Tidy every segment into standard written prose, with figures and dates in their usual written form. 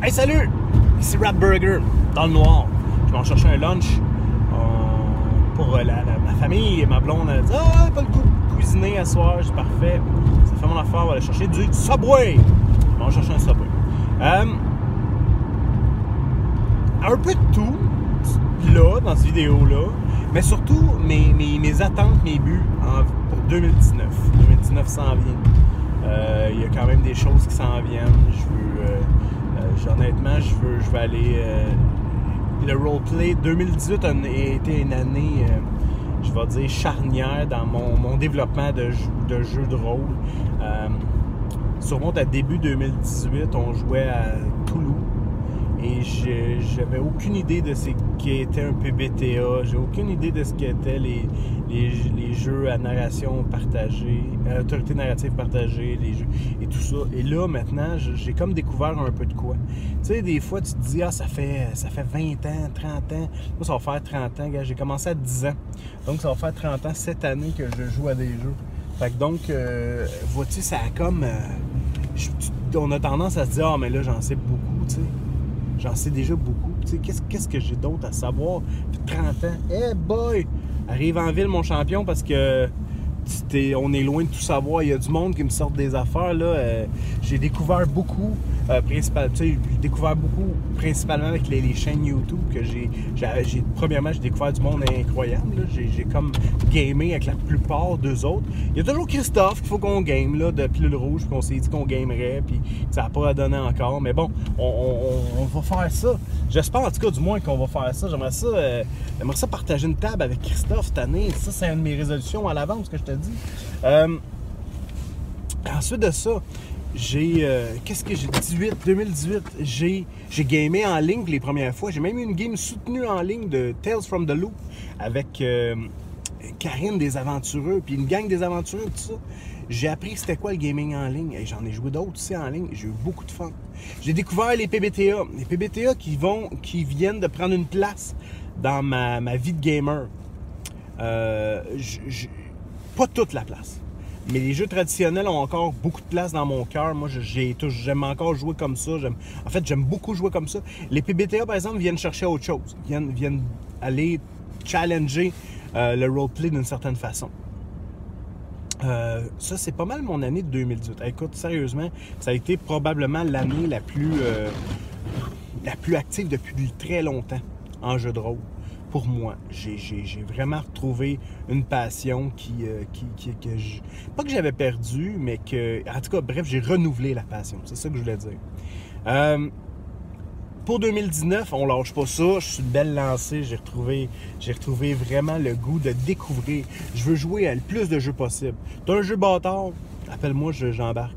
Hey salut! Ici Rat Burger, dans le noir. Je m'en cherchais un lunch pour ma famille et ma blonde. Elle a dit « Ah, pas le goût de cuisiner à soir. » Je dis « Parfait. Ça fait mon affaire, on va aller chercher du Subway. » Je m'en cherchais un Subway. Un peu de tout, là, dans cette vidéo-là. Mais surtout, mes attentes, mes buts pour 2019. 2019 s'en vient. Il y a quand même des choses qui s'en viennent. Honnêtement, je veux aller... le roleplay 2018 a été une année, je vais dire, charnière dans mon développement de jeu de rôle. Sûrement à début 2018, on jouait à Toulouse. Et j'avais aucune idée de ce qu'était un PBTA, j'ai aucune idée de ce qu'étaient les jeux à narration partagée, autorité narrative partagée, les jeux et tout ça. Et là, maintenant, j'ai comme découvert un peu de quoi. Tu sais, des fois, tu te dis, ah, ça fait 20 ans, 30 ans. Moi, ça va faire 30 ans, gars. J'ai commencé à 10 ans. Donc, ça va faire 30 ans cette année que je joue à des jeux. Fait que donc, vois-tu, ça a comme... on a tendance à se dire, ah, mais là, j'en sais beaucoup, tu sais. J'en sais déjà beaucoup. Tu sais, qu'est-ce que j'ai d'autre à savoir? Depuis 30 ans. Hey boy! Arrive en ville, mon champion, parce que on est loin de tout savoir. Il y a du monde qui me sort des affaires. Là. J'ai découvert beaucoup, principalement avec les chaînes YouTube que premièrement, j'ai découvert du monde incroyable. J'ai comme gamé avec la plupart d'eux autres. Il y a toujours Christophe qu'il faut qu'on game là, de Pilule Rouge, puis qu'on s'est dit qu'on gamerait, puis ça n'a pas donné encore. Mais bon, on va faire ça. J'espère en tout cas du moins qu'on va faire ça. J'aimerais ça partager une table avec Christophe cette année. Ça, c'est une de mes résolutions à l'avance que je te dis. Ensuite de ça, qu'est-ce que j'ai 2018, j'ai gamé en ligne les premières fois. J'ai même eu une game soutenue en ligne de Tales from the Loop avec Karine des Aventureux, puis une gang des Aventureux, tout ça. J'ai appris c'était quoi le gaming en ligne. Et j'en ai joué d'autres aussi en ligne. J'ai eu beaucoup de fun. J'ai découvert les PBTA. Les PBTA qui viennent de prendre une place dans ma vie de gamer. Pas toute la place. Mais les jeux traditionnels ont encore beaucoup de place dans mon cœur. Moi, j'aime encore jouer comme ça. J'aime beaucoup jouer comme ça. Les PBTA, par exemple, viennent chercher autre chose. Viennent aller challenger le roleplay d'une certaine façon. Ça, c'est pas mal mon année de 2018. Écoute, sérieusement, ça a été probablement l'année la plus active depuis très longtemps en jeu de rôle. Pour moi, j'ai vraiment retrouvé une passion pas que j'avais perdu, mais que, en tout cas, bref, j'ai renouvelé la passion. C'est ça que je voulais dire. Pour 2019, on lâche pas ça. Je suis une belle lancée. J'ai retrouvé vraiment le goût de découvrir. Je veux jouer à le plus de jeux possible. T'as un jeu bâtard, appelle-moi, j'embarque.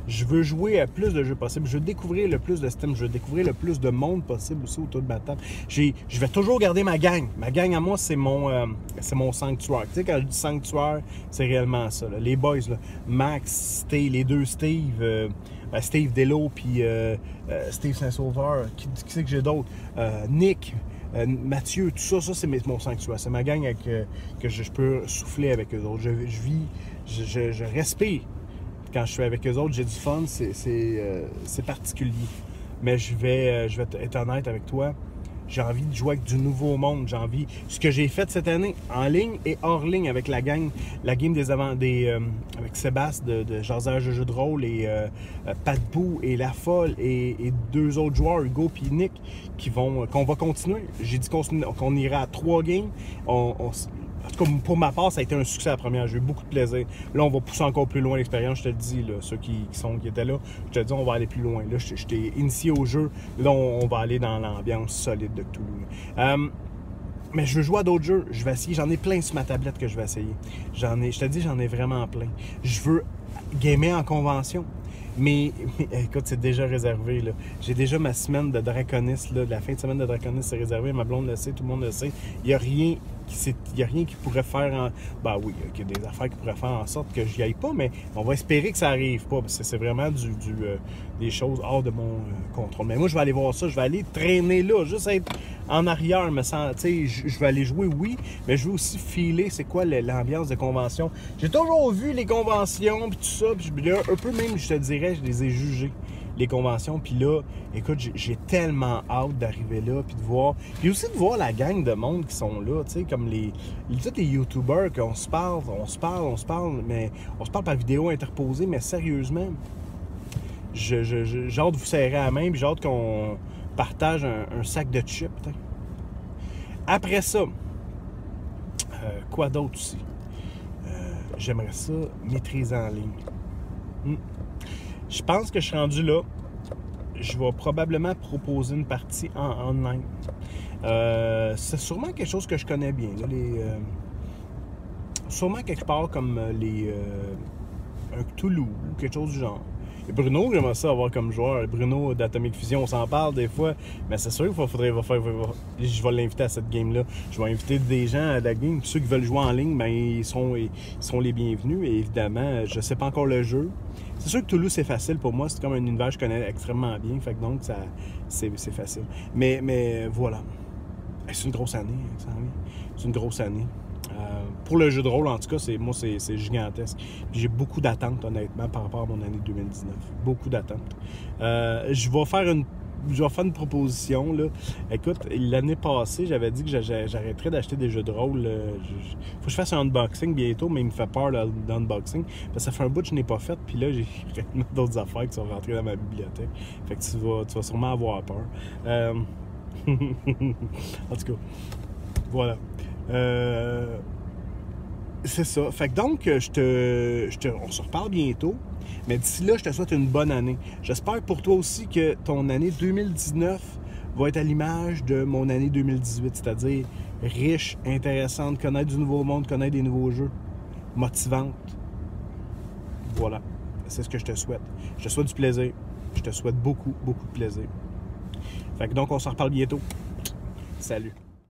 Je veux jouer à plus de jeux possibles. Je veux découvrir le plus de systèmes. Je veux découvrir le plus de monde possible aussi autour de ma table. Je vais toujours garder ma gang. Ma gang à moi, c'est mon sanctuaire. Tu sais, quand je dis sanctuaire, c'est réellement ça. Là. Les boys, là. Max, Steve, les deux Steve, Steve Dello, puis Steve Saint-Sauveur. Qui c'est que j'ai d'autres? Nick, Mathieu, tout ça, c'est mon sanctuaire. C'est ma gang que je peux souffler avec eux autres. Je respire. Quand je suis avec eux autres, j'ai du fun, c'est particulier. Mais je vais être honnête avec toi, j'ai envie de jouer avec du nouveau monde. Ce que j'ai fait cette année, en ligne et hors ligne avec la game avec Sébastien de Jaser Jeux de rôle et Pat Bou et La Folle et deux autres joueurs, Hugo et Nick, qu'on va continuer. J'ai dit qu'on irait à 3 games. En tout cas, pour ma part, ça a été un succès à la première. J'ai eu beaucoup de plaisir. Là, on va pousser encore plus loin l'expérience, je te le dis, là, ceux qui étaient là, je te dis, on va aller plus loin. Là, je t'ai initié au jeu. Là, on va aller dans l'ambiance solide de Toulouse. Mais je veux jouer à d'autres jeux. Je vais essayer. J'en ai plein sur ma tablette que je vais essayer. Je te dis, j'en ai vraiment plein. Je veux gamer en convention. Mais écoute, c'est déjà réservé. J'ai déjà ma semaine de Draconis. La fin de semaine de Draconis, c'est réservé. Ma blonde le sait, tout le monde le sait. Il n'y a rien qui pourrait faire Ben oui, il y a des affaires qui pourraient faire en sorte que je n'y aille pas, mais on va espérer que ça n'arrive pas. Parce que c'est vraiment des choses hors de mon contrôle. Mais moi, je vais aller voir ça. Je vais aller traîner là. Juste être en arrière, me sens. Je vais aller jouer, oui, mais je veux aussi filer c'est quoi l'ambiance de convention. J'ai toujours vu les conventions, puis tout ça. Puis un peu même, je te dirais, je les ai jugées. les conventions. Puis là, écoute, j'ai tellement hâte d'arriver là, puis de voir. Puis aussi de voir la gang de monde qui sont là, tu sais, comme tous les YouTubers qu'on se parle, mais on se parle par vidéo interposée, mais sérieusement, j'ai hâte de vous serrer la main, puis j'ai hâte qu'on partage un sac de chips. T'sais. Après ça, quoi d'autre aussi? J'aimerais ça maîtriser en ligne. Je pense que je suis rendu là. Je vais probablement proposer une partie en online. C'est sûrement quelque chose que je connais bien. Là, sûrement quelque part comme un Cthulhu ou quelque chose du genre. Et Bruno, j'aimerais ça avoir comme joueur. Bruno d'Atomic Fusion, on s'en parle des fois. Mais c'est sûr qu'il faudrait faire. Je vais l'inviter à cette game-là. Je vais inviter des gens à la game. Puis ceux qui veulent jouer en ligne, ben, ils seront les bienvenus. Et évidemment, je ne sais pas encore le jeu. C'est sûr que Toulouse, c'est facile pour moi. C'est comme un univers que je connais extrêmement bien. Fait que donc, c'est facile. Mais voilà. C'est une grosse année. C'est une grosse année. Pour le jeu de rôle, en tout cas, c'est gigantesque. Puis j'ai beaucoup d'attentes, honnêtement, par rapport à mon année 2019. Beaucoup d'attentes. Je vais faire une proposition. Là. Écoute, l'année passée, j'avais dit que j'arrêterais d'acheter des jeux de rôle. Faut que je fasse un unboxing bientôt, mais il me fait peur l'unboxing. Parce que ça fait un bout que je n'ai pas fait. Puis là, j'ai vraiment d'autres affaires qui sont rentrées dans ma bibliothèque. Fait que tu vas sûrement avoir peur. En tout cas, voilà. C'est ça. Fait que donc, on se reparle bientôt. Mais d'ici là, je te souhaite une bonne année. J'espère pour toi aussi que ton année 2019 va être à l'image de mon année 2018, c'est-à-dire riche, intéressante, connaître du nouveau monde, connaître des nouveaux jeux, motivante. Voilà. C'est ce que je te souhaite. Je te souhaite du plaisir. Je te souhaite beaucoup, beaucoup de plaisir. Fait que donc, on se reparle bientôt. Salut.